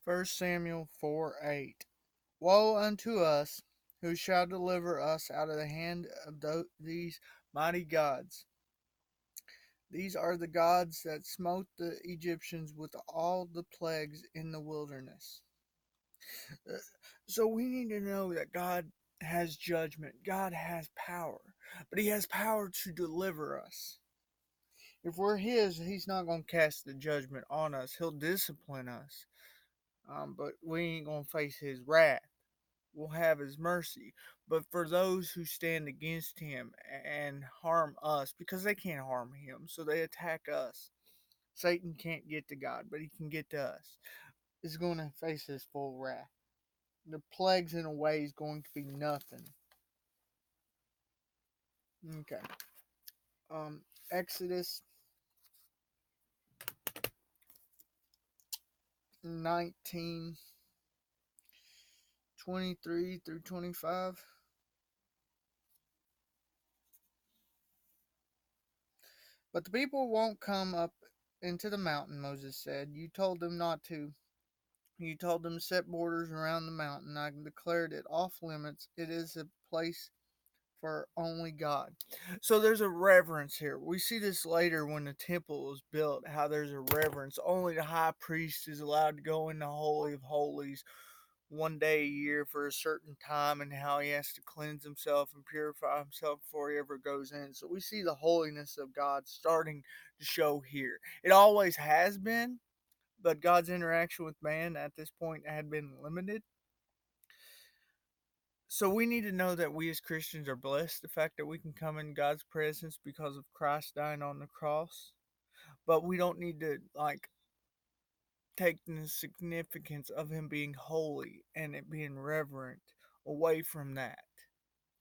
1 Samuel 4:8. Woe unto us, who shall deliver us out of the hand of these mighty gods? These are the gods that smote the Egyptians with all the plagues in the wilderness. Uh, So we need to know that God has judgment, God has power, but He has power to deliver us. If we're His, He's not going to cast the judgment on us, He'll discipline us. But we ain't going to face His wrath. Will have His mercy. But for those who stand against Him and harm us, because they can't harm Him, so they attack us. Satan can't get to God, but he can get to us. Is going to face His full wrath. The plagues, in a way, is going to be nothing. Okay. Exodus 19:23-25. But the people won't come up into the mountain, Moses said. You told them not to. You told them to set borders around the mountain. I declared it off limits. It is a place for only God. So there's a reverence here. We see this later when the temple was built, how there's a reverence. Only the high priest is allowed to go in the Holy of Holies one day a year for a certain time, and how he has to cleanse himself and purify himself before he ever goes in. So we see the holiness of God starting to show here. It always has been, but God's interaction with man at this point had been limited. So we need to know that we as Christians are blessed, the fact that we can come in God's presence because of Christ dying on the cross. But we don't need to take the significance of him being holy and it being reverent away from that,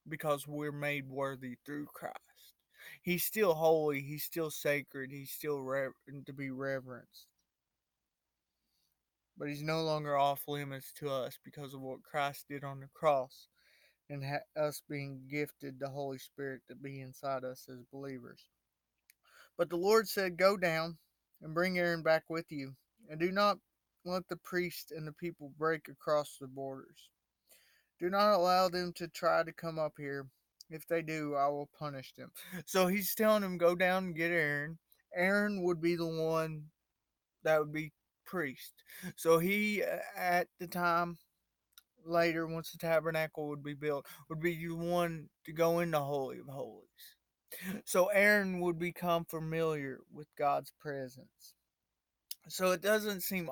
because we're made worthy through Christ. He's still holy, he's still sacred, he's still to be reverenced. But he's no longer off limits to us because of what Christ did on the cross, and us being gifted the Holy Spirit to be inside us as believers. But the Lord said, Go down and bring Aaron back with you, and do not let the priest and the people break across the borders. Do not allow them to try to come up here. If they do, I will punish them. So he's telling them, Go down and get Aaron. Aaron would be the one that would be priest. So he, at the time, later, once the tabernacle would be built, would be the one to go in the Holy of Holies. So Aaron would become familiar with God's presence. So it doesn't seem odd